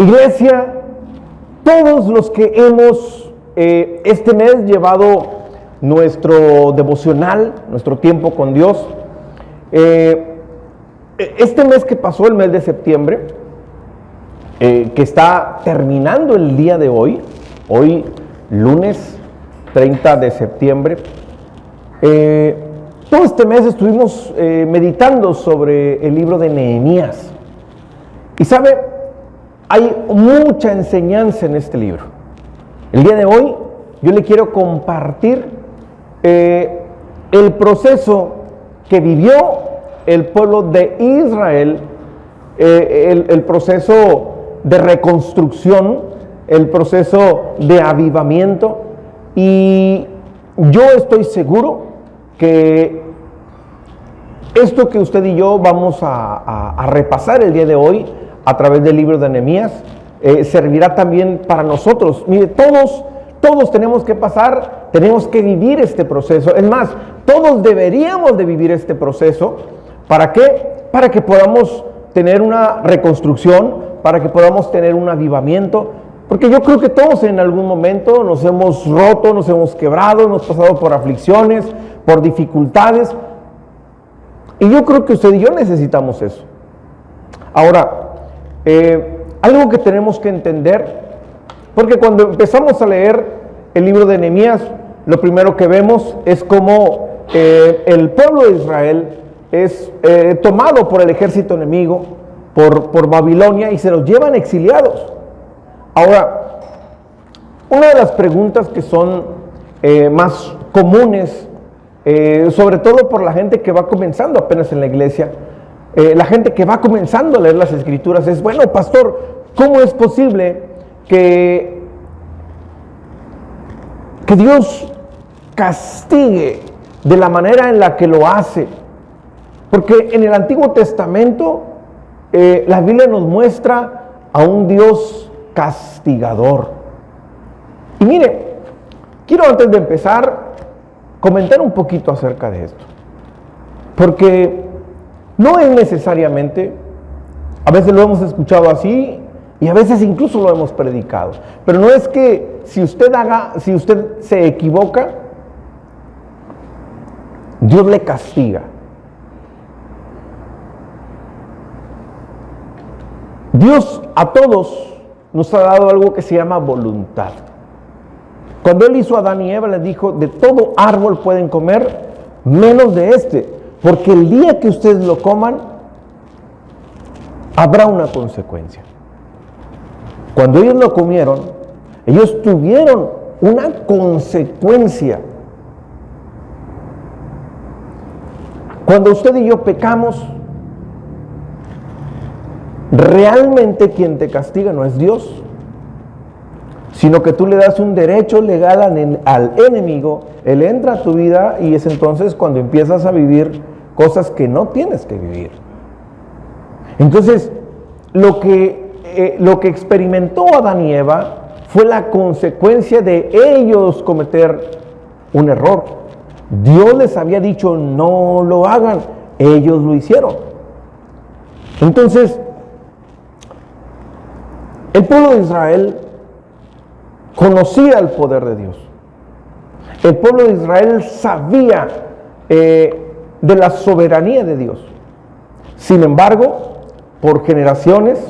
Iglesia, todos los que hemos este mes llevado nuestro devocional, nuestro tiempo con Dios, este mes que pasó, el mes de septiembre, que está terminando el día de hoy lunes 30 de septiembre, todo este mes estuvimos meditando sobre el libro de Nehemías. Y sabe, hay mucha enseñanza en este libro. El día de hoy yo le quiero compartir el proceso que vivió el pueblo de Israel, el proceso de reconstrucción, el proceso de avivamiento. Y yo estoy seguro que esto que usted y yo vamos a repasar el día de hoy a través del libro de Nehemías servirá también para nosotros. Mire, todos tenemos que pasar, tenemos que vivir este proceso. Es más, todos deberíamos de vivir este proceso. ¿Para qué? Para que podamos tener una reconstrucción, para que podamos tener un avivamiento. Porque yo creo que todos en algún momento nos hemos roto, nos hemos quebrado, hemos pasado por aflicciones, por dificultades. Y yo creo que usted y yo necesitamos eso. Ahora, algo que tenemos que entender, porque cuando empezamos a leer el libro de Nehemías, lo primero que vemos es cómo el pueblo de Israel es tomado por el ejército enemigo, por Babilonia, y se los llevan exiliados. Ahora, una de las preguntas que son más comunes, sobre todo por la gente que va comenzando apenas en la iglesia, la gente que va comenzando a leer las escrituras, es: bueno, pastor, ¿cómo es posible que Dios castigue de la manera en la que lo hace? Porque en el Antiguo Testamento la Biblia nos muestra a un Dios castigador. Y mire, quiero antes de empezar comentar un poquito acerca de esto, porque no es necesariamente, a veces lo hemos escuchado así y a veces incluso lo hemos predicado, pero no es que si usted se equivoca, Dios le castiga. Dios a todos nos ha dado algo que se llama voluntad. Cuando Él hizo a Adán y Eva, les dijo: de todo árbol pueden comer, menos de este, porque el día que ustedes lo coman, habrá una consecuencia. Cuando ellos lo comieron, ellos tuvieron una consecuencia. Cuando usted y yo pecamos, realmente quien te castiga no es Dios, sino que tú le das un derecho legal al enemigo. Él entra a tu vida y es entonces cuando empiezas a vivir cosas que no tienes que vivir. Entonces, lo que experimentó Adán y Eva fue la consecuencia de ellos cometer un error. Dios les había dicho: no lo hagan, ellos lo hicieron. Entonces, el pueblo de Israel conocía el poder de Dios. El pueblo de Israel sabía de la soberanía de Dios. Sin embargo, por generaciones,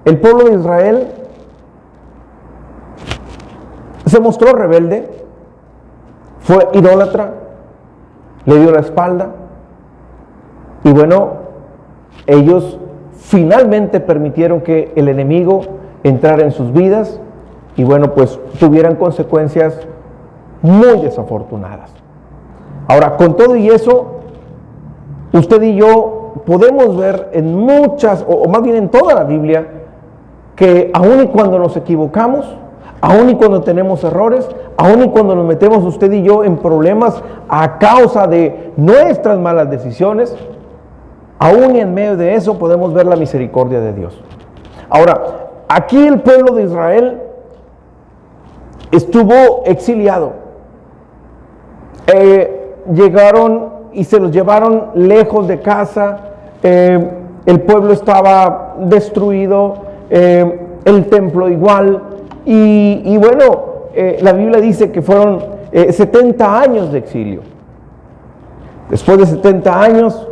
el pueblo de Israel se mostró rebelde, fue idólatra, le dio la espalda, y bueno, ellos finalmente permitieron que el enemigo entrara en sus vidas y bueno, pues tuvieran consecuencias muy desafortunadas. Ahora, con todo y eso, usted y yo podemos ver en muchas, o más bien en toda la Biblia, que aun y cuando nos equivocamos, aun y cuando tenemos errores, aun y cuando nos metemos usted y yo en problemas a causa de nuestras malas decisiones, aún y en medio de eso podemos ver la misericordia de Dios. Ahora, aquí el pueblo de Israel estuvo exiliado. Llegaron y se los llevaron lejos de casa. El pueblo estaba destruido. el templo igual, y bueno, la Biblia dice que fueron 70 años de exilio. Después de 70 años,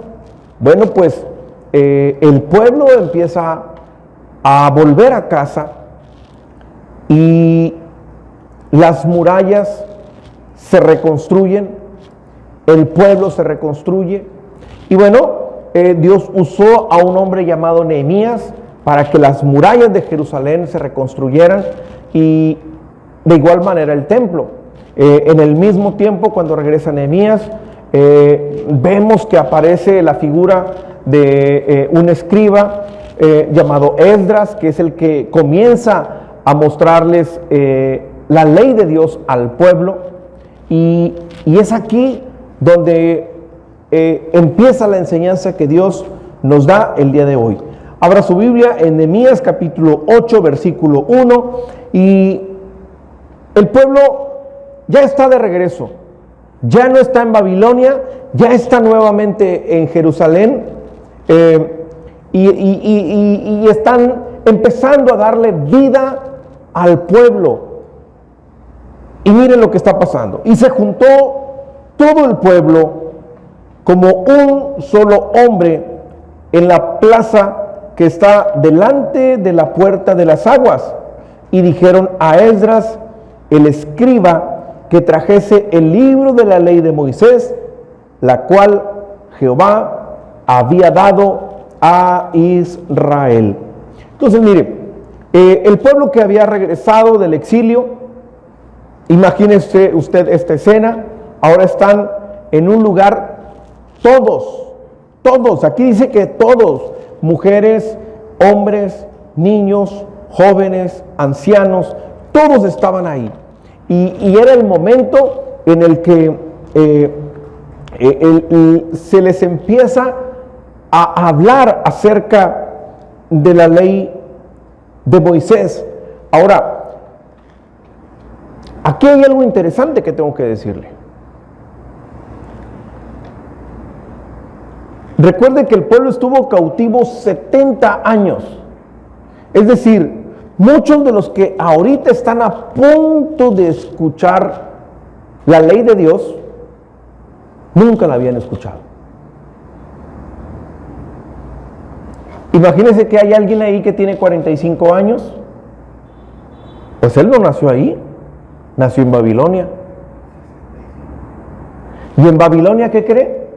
bueno, pues el pueblo empieza a volver a casa y las murallas se reconstruyen, el pueblo se reconstruye, y bueno, Dios usó a un hombre llamado Nehemías para que las murallas de Jerusalén se reconstruyeran, y de igual manera el templo. En el mismo tiempo, cuando regresa Nehemías, vemos que aparece la figura de un escriba llamado Esdras, que es el que comienza a mostrarles la ley de Dios al pueblo, y es aquí donde empieza la enseñanza que Dios nos da el día de hoy. Abra su Biblia en Nehemías capítulo 8, versículo 1, y el pueblo ya está de regreso, ya no está en Babilonia, ya está nuevamente en Jerusalén, y están empezando a darle vida al pueblo. Y miren lo que está pasando. Y se juntó todo el pueblo como un solo hombre en la plaza que está delante de la puerta de las aguas, y dijeron a Esdras, el escriba, que trajese el libro de la ley de Moisés, la cual Jehová había dado a Israel. Entonces, mire, el pueblo que había regresado del exilio, imagínese usted esta escena, ahora están en un lugar todos, aquí dice que todos, mujeres, hombres, niños, jóvenes, ancianos, todos estaban ahí. Y era el momento en el que se les empieza a hablar acerca de la ley de Moisés. Ahora, aquí hay algo interesante que tengo que decirle. Recuerde que el pueblo estuvo cautivo 70 años. Es decir, muchos de los que ahorita están a punto de escuchar la ley de Dios, nunca la habían escuchado. Imagínense que hay alguien ahí que tiene 45 años. Pues él no nació ahí, nació en Babilonia. ¿Y en Babilonia qué cree?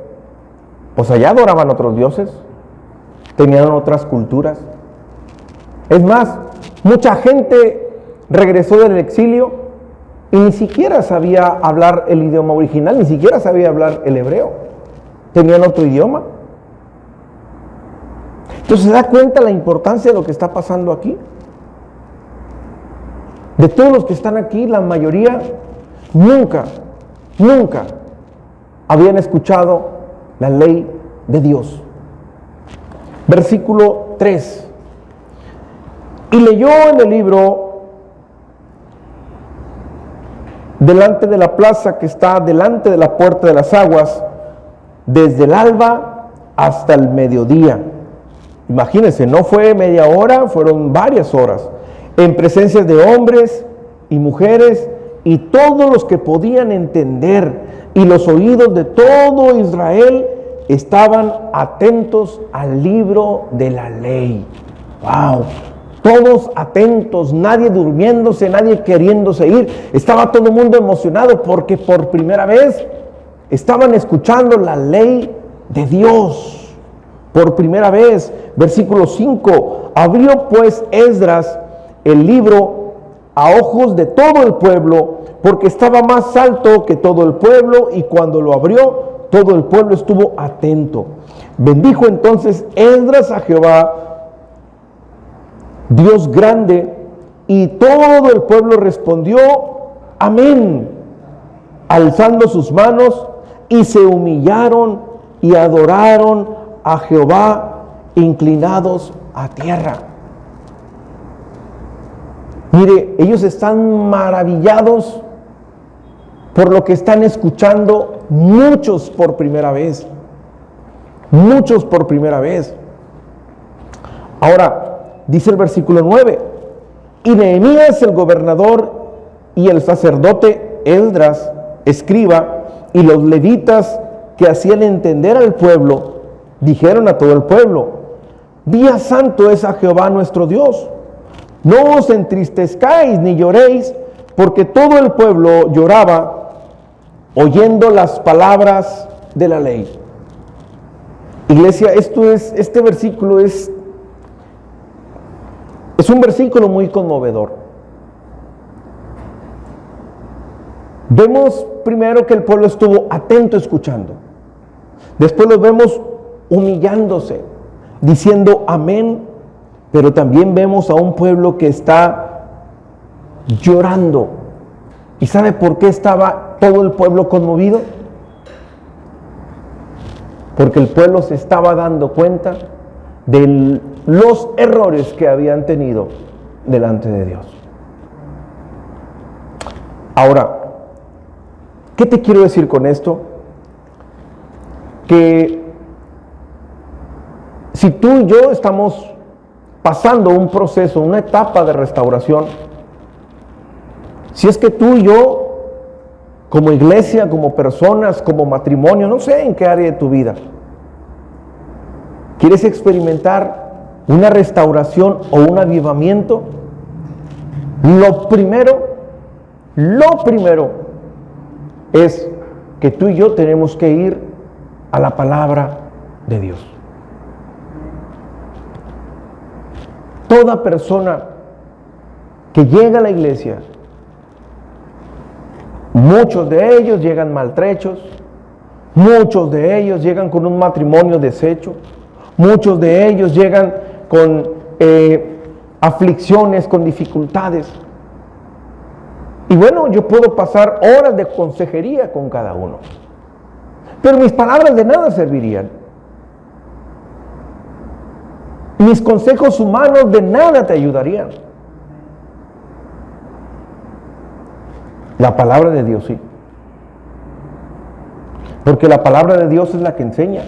Pues allá adoraban otros dioses, tenían otras culturas. Es más, mucha gente regresó del exilio y ni siquiera sabía hablar el idioma original, ni siquiera sabía hablar el hebreo. Tenían otro idioma. Entonces, ¿se da cuenta la importancia de lo que está pasando aquí? De todos los que están aquí, la mayoría nunca habían escuchado la ley de Dios. Versículo 3. Y leyó en el libro delante de la plaza que está delante de la puerta de las aguas, desde el alba hasta el mediodía. Imagínense, no fue media hora, fueron varias horas, en presencia de hombres y mujeres y todos los que podían entender, y los oídos de todo Israel estaban atentos al libro de la ley. ¡Wow! Todos atentos, nadie durmiéndose, nadie queriéndose ir. Estaba todo el mundo emocionado porque por primera vez estaban escuchando la ley de Dios. Por primera vez. Versículo 5. Abrió pues Esdras el libro a ojos de todo el pueblo, porque estaba más alto que todo el pueblo, y cuando lo abrió, todo el pueblo estuvo atento. Bendijo entonces Esdras a Jehová, Dios grande, y todo el pueblo respondió, amén, alzando sus manos, y se humillaron y adoraron a Jehová, inclinados a tierra. Mire, ellos están maravillados por lo que están escuchando, muchos por primera vez. Muchos por primera vez. Ahora, dice el versículo 9, Y Nehemías, el gobernador, y el sacerdote Esdras, escriba, y los levitas que hacían entender al pueblo, dijeron a todo el pueblo: día santo es a Jehová nuestro Dios. No os entristezcáis ni lloréis, porque todo el pueblo lloraba oyendo las palabras de la ley. Iglesia, este versículo es un versículo muy conmovedor. Vemos primero que el pueblo estuvo atento escuchando. Después los vemos humillándose, diciendo amén, pero también vemos a un pueblo que está llorando. ¿Y sabe por qué estaba todo el pueblo conmovido? Porque el pueblo se estaba dando cuenta de los errores que habían tenido delante de Dios. Ahora, ¿qué te quiero decir con esto? Que si tú y yo estamos pasando un proceso, una etapa de restauración, si es que tú y yo, como iglesia, como personas, como matrimonio, no sé en qué área de tu vida, quieres experimentar una restauración o un avivamiento, lo primero es que tú y yo tenemos que ir a la palabra de Dios. Toda persona que llega a la iglesia, muchos de ellos llegan maltrechos, muchos de ellos llegan con un matrimonio deshecho, muchos de ellos llegan con aflicciones, con dificultades. Y bueno, yo puedo pasar horas de consejería con cada uno, pero mis palabras de nada servirían. Mis consejos humanos de nada te ayudarían. La palabra de Dios sí. Porque la palabra de Dios es la que enseña.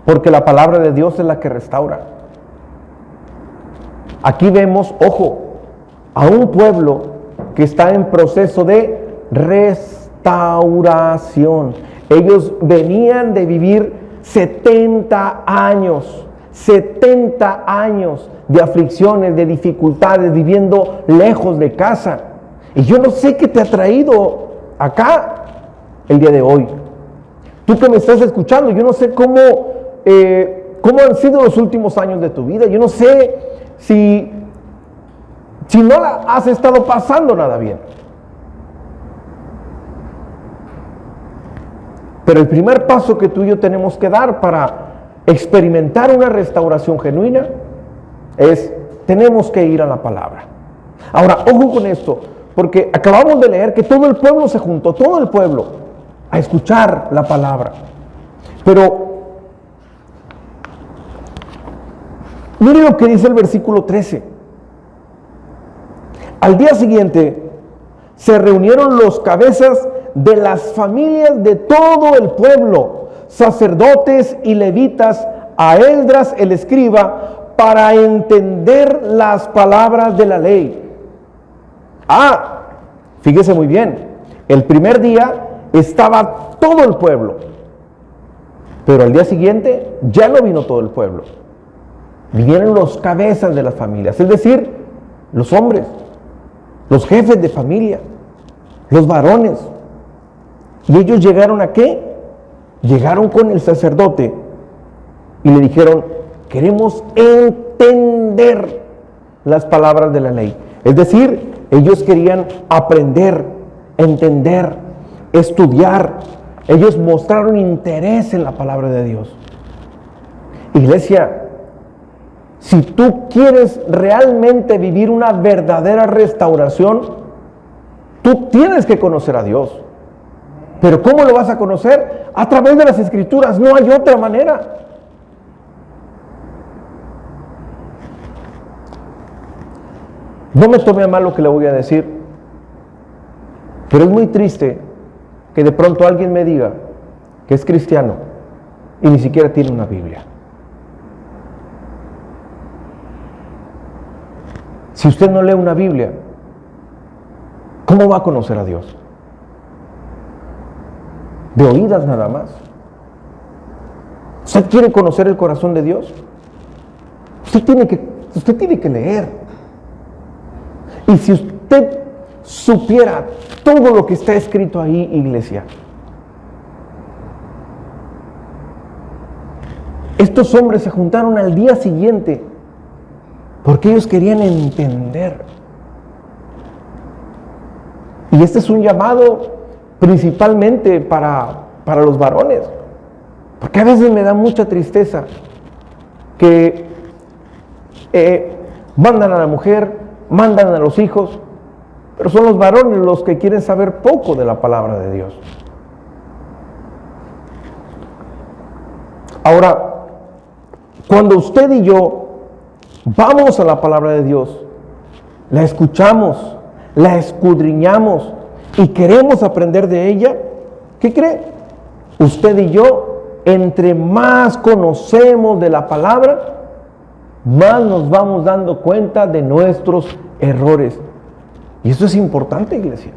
Porque la palabra de Dios es la que restaura. Aquí vemos, ojo, a un pueblo que está en proceso de restauración. Ellos venían de vivir 70 años de aflicciones, de dificultades, viviendo lejos de casa. Y yo no sé qué te ha traído acá el día de hoy. Tú que me estás escuchando, yo no sé cómo han sido los últimos años de tu vida. Yo no sé si no la has estado pasando nada bien. Pero el primer paso que tú y yo tenemos que dar para experimentar una restauración genuina tenemos que ir a la palabra. Ahora, ojo con esto, porque acabamos de leer que todo el pueblo se juntó, todo el pueblo, a escuchar la palabra. Pero mire lo que dice el versículo 13. Al día siguiente se reunieron los cabezas de las familias de todo el pueblo, sacerdotes y levitas, a Esdras el escriba, para entender las palabras de la ley. Fíjese muy bien, el primer día estaba todo el pueblo, pero al día siguiente ya no vino todo el pueblo. Vinieron los cabezas de las familias, es decir, los hombres, los jefes de familia, los varones. ¿Y ellos llegaron a qué? Llegaron con el sacerdote y le dijeron: queremos entender las palabras de la ley. Es decir, ellos querían aprender, entender, estudiar. Ellos mostraron interés en la palabra de Dios. Iglesia, si tú quieres realmente vivir una verdadera restauración, tú tienes que conocer a Dios. Pero ¿cómo lo vas a conocer? A través de las Escrituras, no hay otra manera. No me tome a mal lo que le voy a decir, pero es muy triste que de pronto alguien me diga que es cristiano y ni siquiera tiene una Biblia. Si usted no lee una Biblia, ¿cómo va a conocer a Dios? De oídas nada más. ¿Usted quiere conocer el corazón de Dios? Usted tiene que leer. Y si usted supiera todo lo que está escrito ahí, iglesia, estos hombres se juntaron al día siguiente porque ellos querían entender. Y este es un llamado principalmente para los varones, porque a veces me da mucha tristeza que mandan a la mujer, mandan a los hijos, pero son los varones los que quieren saber poco de la palabra de Dios. Ahora, cuando usted y yo vamos a la palabra de Dios, la escuchamos, la escudriñamos y queremos aprender de ella, ¿qué cree? Usted y yo, entre más conocemos de la palabra, más nos vamos dando cuenta de nuestros errores. Y eso es importante, iglesia.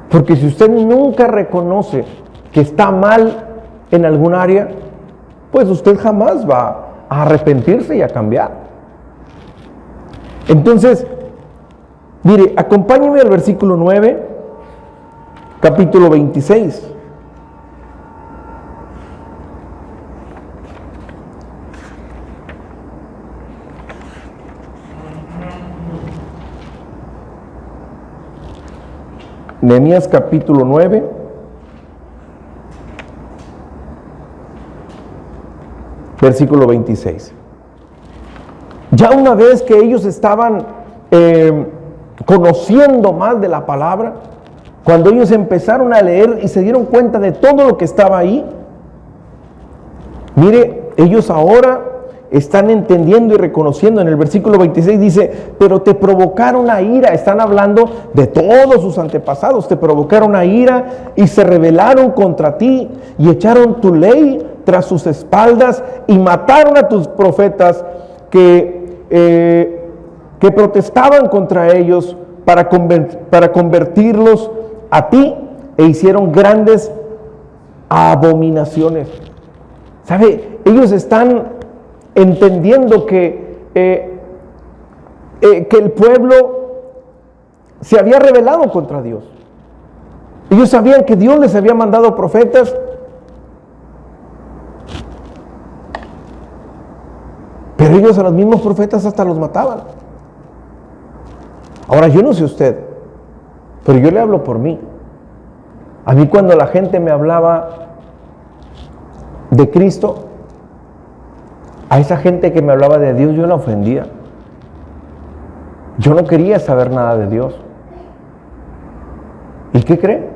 Porque si usted nunca reconoce que está mal en algún área, pues usted jamás va a arrepentirse y a cambiar. Entonces, mire, acompáñeme al versículo 9, capítulo 26. Nehemías capítulo 9, versículo 26. Ya una vez que ellos estaban conociendo más de la palabra, cuando ellos empezaron a leer y se dieron cuenta de todo lo que estaba ahí, mire, ellos ahora están entendiendo y reconociendo. En el versículo 26 dice: pero te provocaron a ira. Están hablando de todos sus antepasados. Te provocaron a ira y se rebelaron contra ti y echaron tu ley tras sus espaldas y mataron a tus profetas que protestaban contra ellos para convertirlos a ti, e hicieron grandes abominaciones. ¿Sabe? Ellos están entendiendo que el pueblo se había rebelado contra Dios. Ellos sabían que Dios les había mandado profetas, pero ellos a los mismos profetas hasta los mataban. Ahora, yo no sé usted, pero yo le hablo por mí. A mí, cuando la gente me hablaba de Cristo, a esa gente que me hablaba de Dios, yo la ofendía. Yo no quería saber nada de Dios. ¿Y qué cree?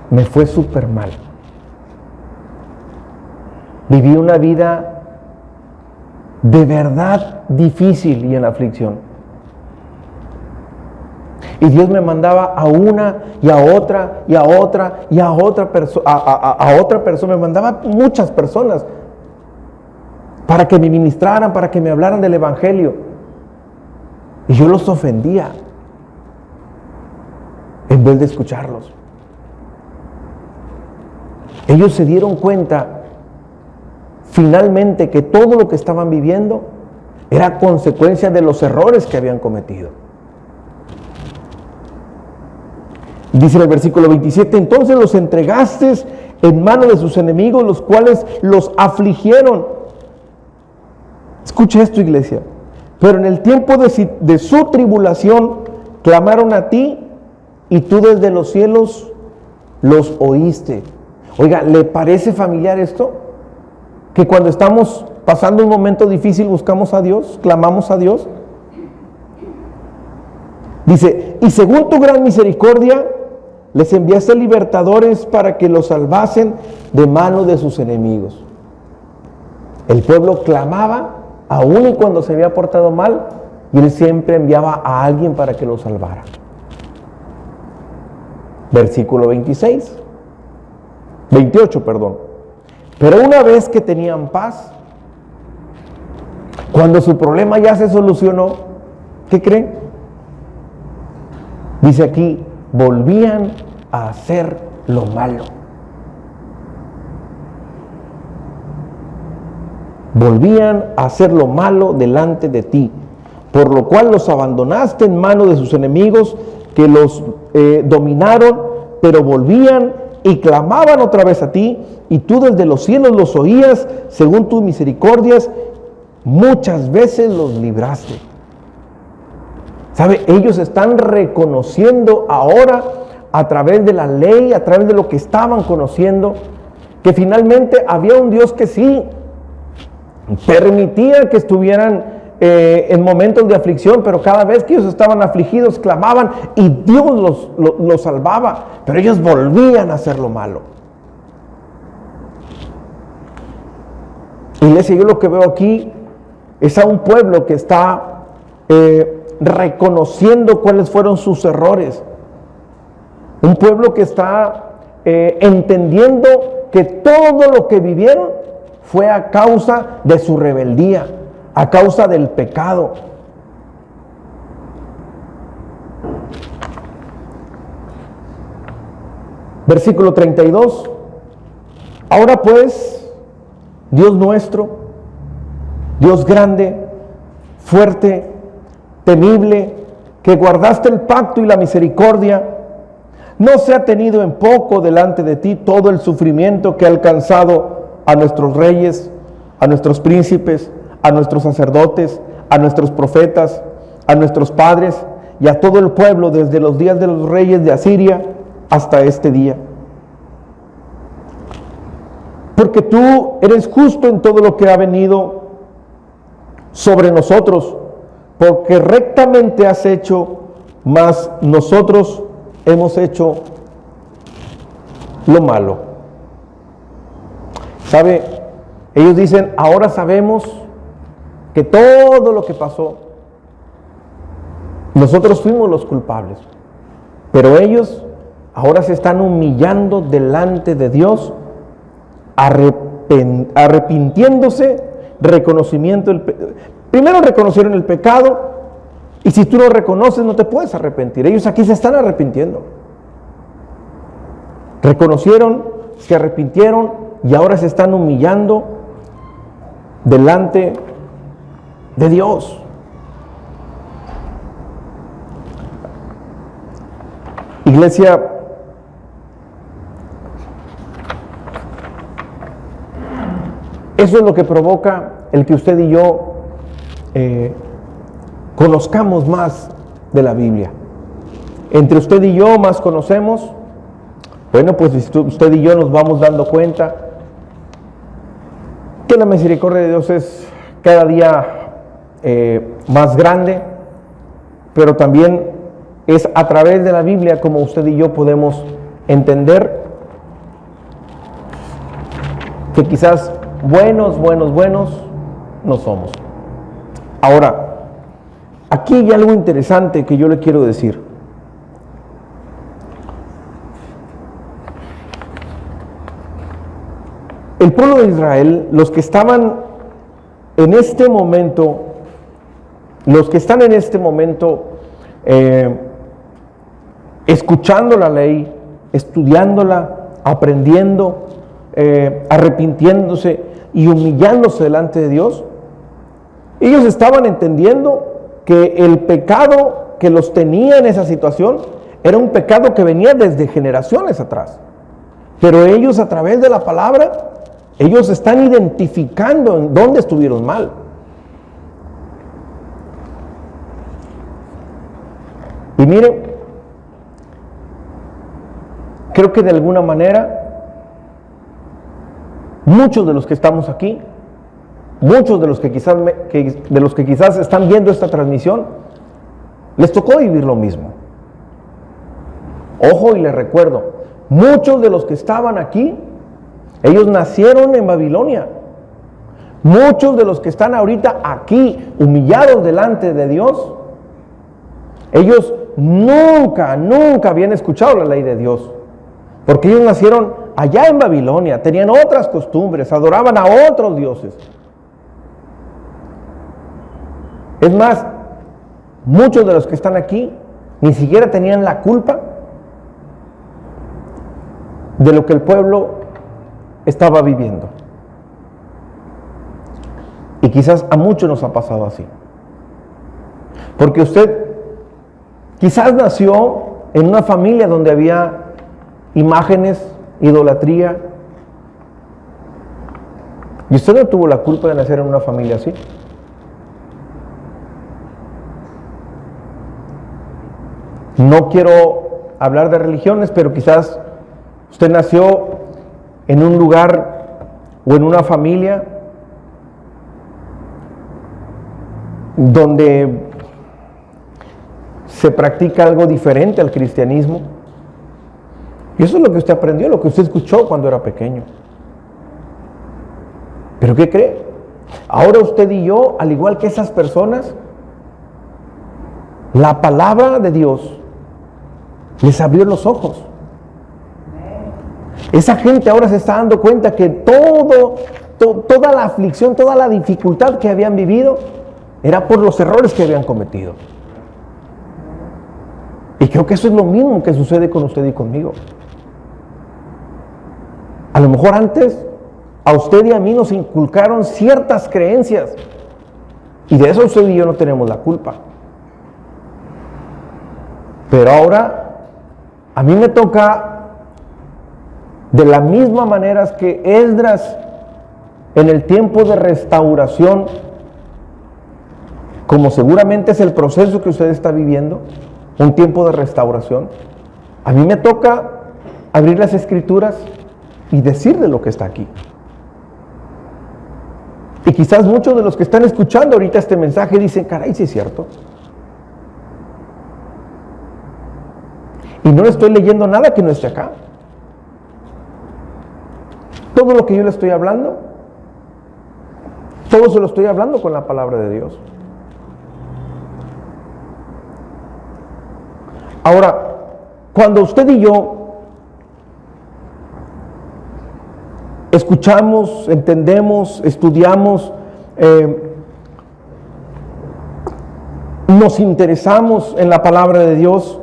Me fue súper mal. Viví una vida de verdad difícil y en aflicción. Y Dios me mandaba a una y a otra y a otra y a otra persona, a otra persona. Me mandaba muchas personas para que me ministraran, para que me hablaran del Evangelio. Y yo los ofendía en vez de escucharlos. Ellos se dieron cuenta finalmente que todo lo que estaban viviendo era consecuencia de los errores que habían cometido. Dice en el versículo 27: entonces los entregaste en mano de sus enemigos, los cuales los afligieron. Escuche esto, iglesia. Pero en el tiempo de su tribulación clamaron a ti, y tú desde los cielos los oíste. Oiga, ¿le parece familiar esto? Que cuando estamos pasando un momento difícil buscamos a Dios, clamamos a Dios. Dice: y según tu gran misericordia les enviaste libertadores para que los salvasen de mano de sus enemigos. El pueblo clamaba aún y cuando se había portado mal, y Él siempre enviaba a alguien para que lo salvara. Versículo 28, perdón. Pero una vez que tenían paz, cuando su problema ya se solucionó, ¿qué cree? Dice aquí, volvían a hacer lo malo. Volvían a hacer lo malo delante de ti, por lo cual los abandonaste en mano de sus enemigos que los dominaron, pero volvían y clamaban otra vez a ti, y tú desde los cielos los oías, según tus misericordias, muchas veces los libraste. ¿Sabe? Ellos están reconociendo ahora, a través de la ley, a través de lo que estaban conociendo, que había un Dios que sí permitía que estuvieran en momentos de aflicción, pero cada vez que ellos estaban afligidos clamaban y Dios los salvaba, pero ellos volvían a hacer lo malo. Iglesia, yo lo que veo aquí es a un pueblo que está reconociendo cuáles fueron sus errores, un pueblo que está entendiendo que todo lo que vivieron fue a causa de su rebeldía, a causa del pecado. Versículo 32. Ahora pues, Dios nuestro, Dios grande, fuerte, temible, que guardaste el pacto y la misericordia, no se ha tenido en poco delante de ti todo el sufrimiento que ha alcanzado a nuestros reyes, a nuestros príncipes, a nuestros sacerdotes, a nuestros profetas, a nuestros padres y a todo el pueblo desde los días de los reyes de Asiria hasta este día. Porque tú eres justo en todo lo que ha venido sobre nosotros, porque rectamente has hecho, mas nosotros hemos hecho lo malo. ¿Sabe? Ellos dicen, ahora sabemos que todo lo que pasó, nosotros fuimos los culpables. Pero ellos ahora se están humillando delante de Dios, arrepintiéndose, primero reconocieron el pecado, y si tú lo reconoces no te puedes arrepentir. Ellos aquí se están arrepintiendo. Reconocieron, se arrepintieron, y ahora se están humillando delante de Dios. Iglesia, eso es lo que provoca el que usted y yo conozcamos más de la Biblia. Entre usted y yo más conocemos, bueno, pues usted y yo nos vamos dando cuenta que la misericordia de Dios es cada día más grande, pero también es a través de la Biblia como usted y yo podemos entender que quizás buenos no somos. Ahora, aquí hay algo interesante que yo le quiero decir. El pueblo de Israel, los que estaban en este momento, escuchando la ley, estudiándola, aprendiendo, arrepintiéndose y humillándose delante de Dios, ellos estaban entendiendo que el pecado que los tenía en esa situación era un pecado que venía desde generaciones atrás. Pero ellos, a través de la palabra, ellos están identificando en dónde estuvieron mal. Y miren, creo que de alguna manera, muchos de los que estamos aquí, muchos de los que quizás están viendo esta transmisión, les tocó vivir lo mismo. Ojo, y les recuerdo, muchos de los que estaban aquí, ellos nacieron en Babilonia. Muchos de los que están ahorita aquí, humillados delante de Dios, ellos nunca habían escuchado la ley de Dios, porque ellos nacieron allá en Babilonia, tenían otras costumbres, adoraban a otros dioses. Es más, muchos de los que están aquí ni siquiera tenían la culpa de lo que el pueblo estaba viviendo. Y quizás a muchos nos ha pasado así. Porque usted quizás nació en una familia donde había imágenes, idolatría, y usted no tuvo la culpa de nacer en una familia así. No quiero hablar de religiones, pero quizás usted nació en un lugar o en una familia donde se practica algo diferente al cristianismo. Y eso es lo que usted aprendió, lo que usted escuchó cuando era pequeño. ¿Pero qué cree? Ahora usted y yo, al igual que esas personas, la palabra de Dios les abrió los ojos. Esa gente ahora se está dando cuenta que toda la aflicción, toda la dificultad que habían vivido era por los errores que habían cometido. Y creo que eso es lo mismo que sucede con usted y conmigo. A lo mejor antes a usted y a mí nos inculcaron ciertas creencias y de eso usted y yo no tenemos la culpa. Pero ahora a mí me toca, de la misma manera que Esdras en el tiempo de restauración, como seguramente es el proceso que usted está viviendo, un tiempo de restauración, a mí me toca abrir las Escrituras y decirle lo que está aquí. Y quizás muchos de los que están escuchando ahorita este mensaje dicen, caray, sí es cierto. Y no estoy leyendo nada que no esté acá. Todo lo que yo le estoy hablando, todo se lo estoy hablando con la palabra de Dios. Ahora, cuando usted y yo escuchamos, entendemos, estudiamos, nos interesamos en la palabra de Dios,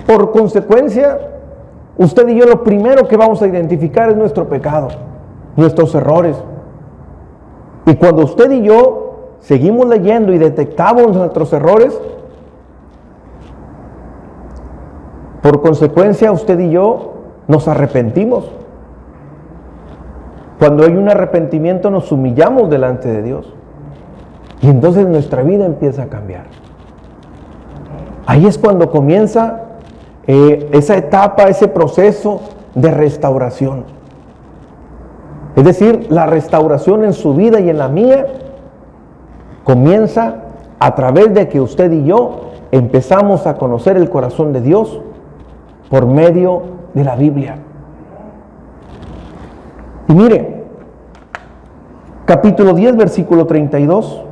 por consecuencia, usted y yo lo primero que vamos a identificar es nuestro pecado, nuestros errores. Y cuando usted y yo seguimos leyendo y detectamos nuestros errores, por consecuencia usted y yo nos arrepentimos. Cuando hay un arrepentimiento nos humillamos delante de Dios. Y entonces nuestra vida empieza a cambiar. Ahí es cuando comienza esa etapa, ese proceso de restauración. Es decir, la restauración en su vida y en la mía comienza a través de que usted y yo empezamos a conocer el corazón de Dios por medio de la Biblia. Y mire, capítulo 10, versículo 32.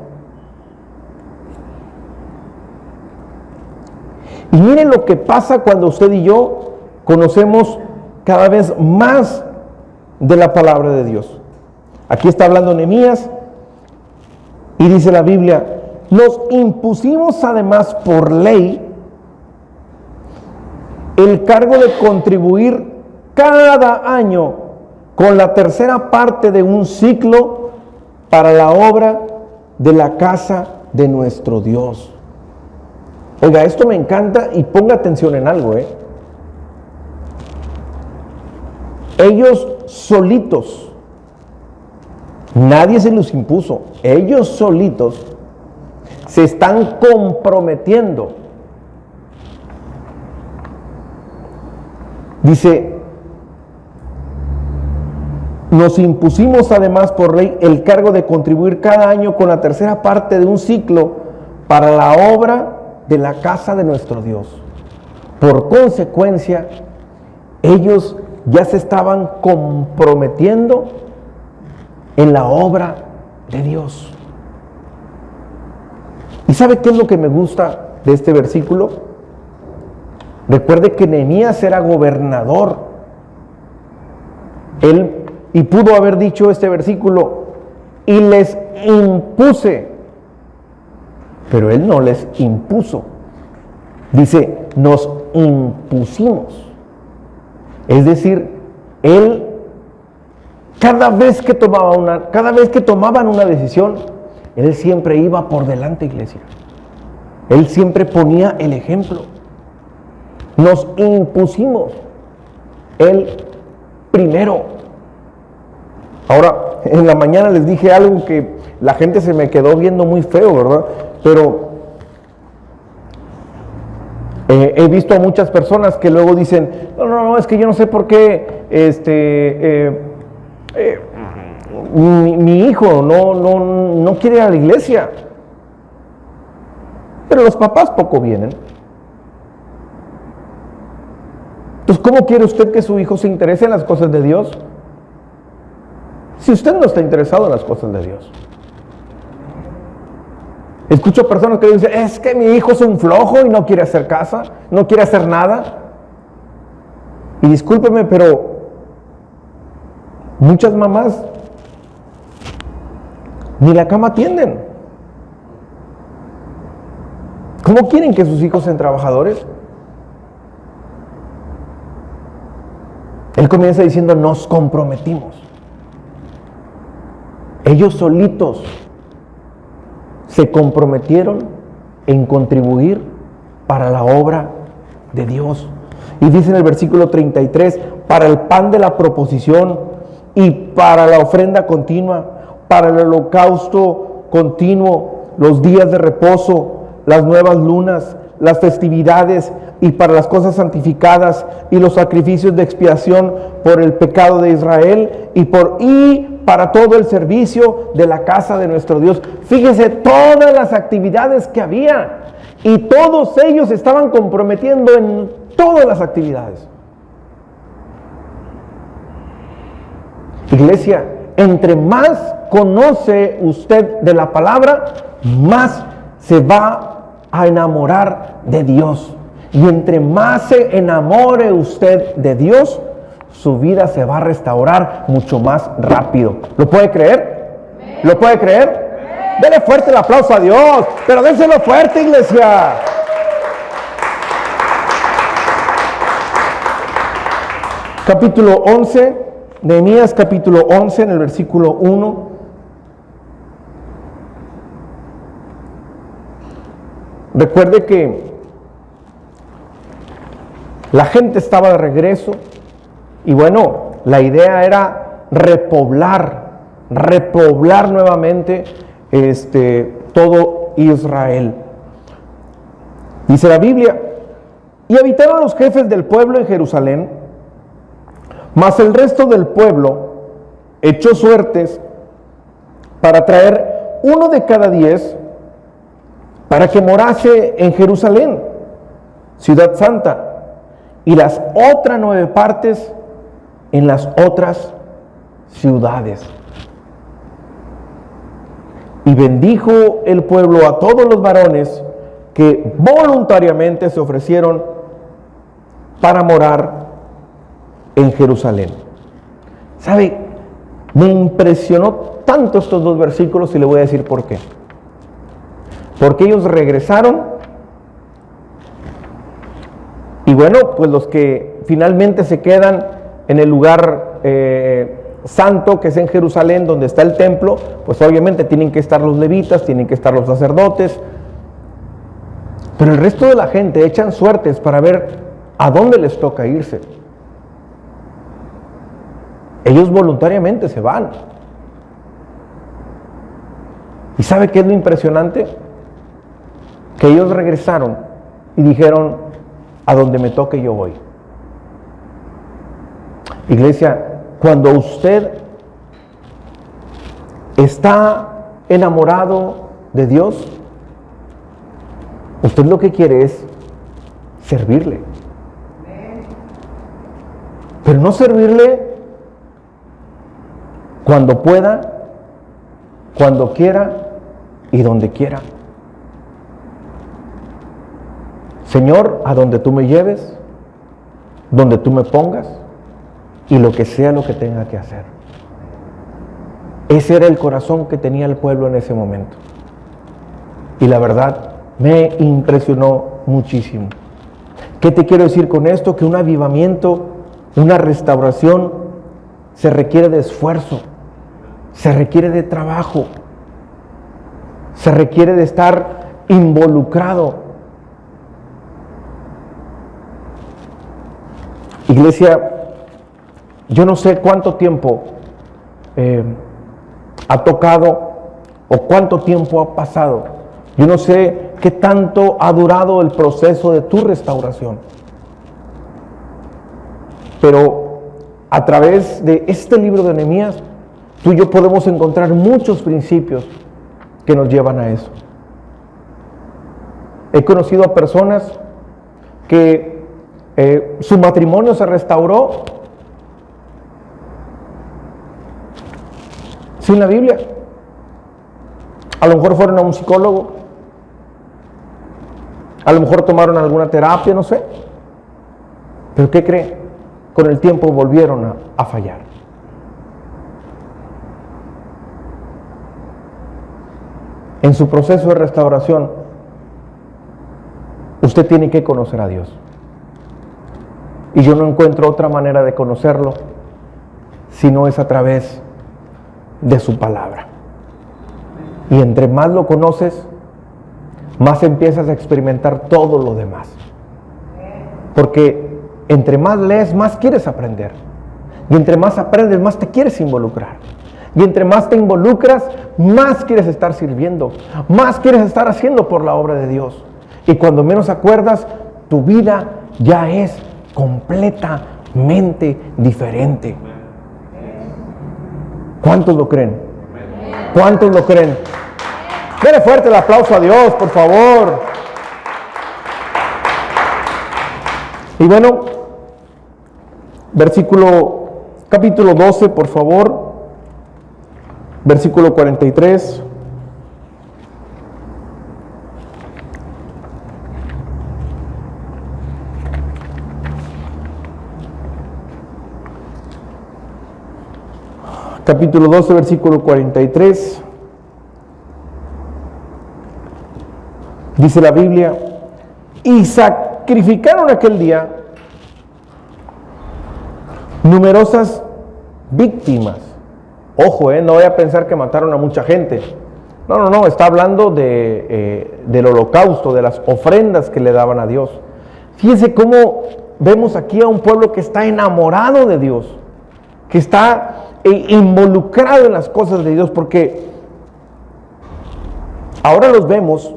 Y mire lo que pasa cuando usted y yo conocemos cada vez más de la palabra de Dios. Aquí está hablando Nehemías y dice la Biblia, nos impusimos además por ley el cargo de contribuir cada año con la tercera parte de un ciclo para la obra de la casa de nuestro Dios. Oiga, esto me encanta y ponga atención en algo, Ellos solitos, nadie se los impuso, ellos solitos se están comprometiendo. Dice, nos impusimos además por ley el cargo de contribuir cada año con la tercera parte de un ciclo para la obra de la casa de nuestro Dios. Por consecuencia, ellos ya se estaban comprometiendo en la obra de Dios. ¿Y sabe qué es lo que me gusta de este versículo? Recuerde que Nehemías era gobernador. Él, y pudo haber dicho este versículo, y les impuse pero Él no les impuso. Dice, nos impusimos. Es decir, Él, cada vez que tomaban una decisión, Él siempre iba por delante, iglesia. Él siempre ponía el ejemplo. Nos impusimos. Él primero. Ahora, en la mañana les dije algo que la gente se me quedó viendo muy feo, ¿verdad? Pero he visto a muchas personas que luego dicen, no, es que yo no sé por qué mi hijo no quiere ir a la iglesia. Pero los papás poco vienen. Entonces, ¿cómo quiere usted que su hijo se interese en las cosas de Dios? Si usted no está interesado en las cosas de Dios. Escucho personas que dicen, es que mi hijo es un flojo y no quiere hacer casa, no quiere hacer nada. Y discúlpeme, pero muchas mamás ni la cama atienden. ¿Cómo quieren que sus hijos sean trabajadores? Él comienza diciendo, nos comprometimos. Ellos solitos se comprometieron en contribuir para la obra de Dios. Y dice en el versículo 33, para el pan de la proposición y para la ofrenda continua, para el holocausto continuo, los días de reposo, las nuevas lunas, las festividades y para las cosas santificadas y los sacrificios de expiación por el pecado de Israel y para todo el servicio de la casa de nuestro Dios. Fíjese todas las actividades que había y todos ellos estaban comprometiendo en todas las actividades. Iglesia, entre más conoce usted de la palabra, más se va a enamorar de Dios. Y entre más se enamore usted de Dios, su vida se va a restaurar mucho más rápido. ¿Lo puede creer? ¿Lo puede creer? Dele fuerte el aplauso a Dios, pero déselo fuerte, iglesia. Capítulo 11, Nehemías capítulo 11, en el versículo 1. Recuerde que la gente estaba de regreso y bueno, la idea era repoblar nuevamente todo Israel. Dice la Biblia, y habitaron los jefes del pueblo en Jerusalén, mas el resto del pueblo echó suertes para traer 1 de cada 10 para que morase en Jerusalén, ciudad santa, y las otras 9 partes en las otras ciudades. Y bendijo el pueblo a todos los varones que voluntariamente se ofrecieron para morar en Jerusalén. ¿Sabe? Me impresionó tanto estos 2 versículos y le voy a decir por qué. Porque ellos regresaron y bueno, pues los que finalmente se quedan en el lugar santo que es en Jerusalén, donde está el templo, pues obviamente tienen que estar los levitas, tienen que estar los sacerdotes, pero el resto de la gente echan suertes para ver a dónde les toca irse. Ellos voluntariamente se van. ¿Y sabe qué es lo impresionante? Que ellos regresaron y dijeron, a donde me toque yo voy. Iglesia, cuando usted está enamorado de Dios, usted lo que quiere es servirle. Pero no servirle cuando pueda, cuando quiera y donde quiera. Señor, a donde tú me lleves, donde tú me pongas y lo que sea lo que tenga que hacer. Ese era el corazón que tenía el pueblo en ese momento. Y la verdad, me impresionó muchísimo. ¿Qué te quiero decir con esto? Que un avivamiento, una restauración, se requiere de esfuerzo, se requiere de trabajo, se requiere de estar involucrado. Iglesia, yo no sé cuánto tiempo ha tocado o cuánto tiempo ha pasado. Yo no sé qué tanto ha durado el proceso de tu restauración. Pero a través de este libro de Nehemías, tú y yo podemos encontrar muchos principios que nos llevan a eso. He conocido a personas que su matrimonio se restauró sin la Biblia. A lo mejor fueron a un psicólogo, a lo mejor tomaron alguna terapia, no sé. Pero ¿qué cree? Con el tiempo volvieron a fallar. En su proceso de restauración, usted tiene que conocer a Dios. Y yo no encuentro otra manera de conocerlo si no es a través de su palabra. Y entre más lo conoces, más empiezas a experimentar todo lo demás. Porque entre más lees, más quieres aprender. Y entre más aprendes, más te quieres involucrar. Y entre más te involucras, más quieres estar sirviendo, más quieres estar haciendo por la obra de Dios. Y cuando menos acuerdas, tu vida ya es completamente diferente. ¿Cuántos lo creen? ¿Cuántos lo creen? Dele fuerte el aplauso a Dios, por favor. Y bueno, capítulo 12, por favor. Versículo 43. Capítulo 12, versículo 43. Dice la Biblia: y sacrificaron aquel día numerosas víctimas. Ojo, no voy a pensar que mataron a mucha gente. No, está hablando del holocausto, de las ofrendas que le daban a Dios. Fíjense cómo vemos aquí a un pueblo que está enamorado de Dios, que está involucrado en las cosas de Dios, porque ahora los vemos.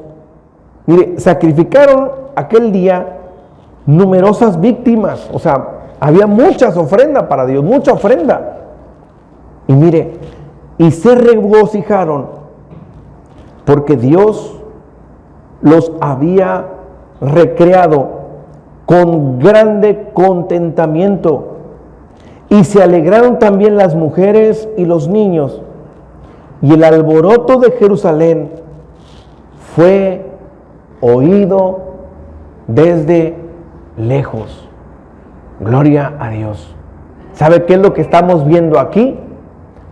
Mire, sacrificaron aquel día numerosas víctimas, o sea, había muchas ofrendas para Dios, mucha ofrenda. Y mire, y se regocijaron porque Dios los había recreado con grande contentamiento. Y se alegraron también las mujeres y los niños. Y el alboroto de Jerusalén fue oído desde lejos. Gloria a Dios. ¿Sabe qué es lo que estamos viendo aquí?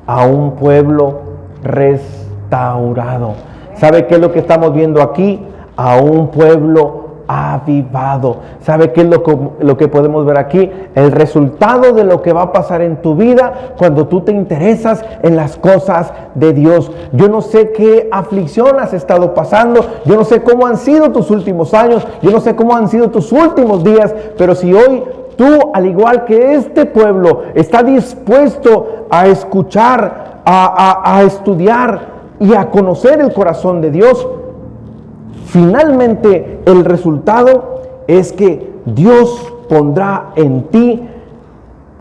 A un pueblo restaurado. ¿Sabe qué es lo que estamos viendo aquí? A un pueblo avivado. ¿Sabe qué es lo que podemos ver aquí? El resultado de lo que va a pasar en tu vida cuando tú te interesas en las cosas de Dios. Yo no sé qué aflicción has estado pasando, yo no sé cómo han sido tus últimos años, yo no sé cómo han sido tus últimos días, pero si hoy tú, al igual que este pueblo, está dispuesto a escuchar, a estudiar y a conocer el corazón de Dios, finalmente el resultado es que Dios pondrá en ti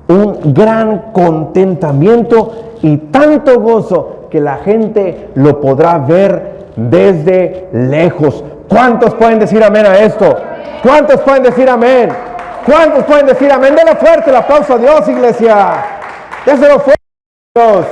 un gran contentamiento y tanto gozo que la gente lo podrá ver desde lejos. ¿Cuántos pueden decir amén a esto? ¿Cuántos pueden decir amén? ¿Cuántos pueden decir amén? Denle fuerte el aplauso a Dios, iglesia. Déselo fuerte a Dios.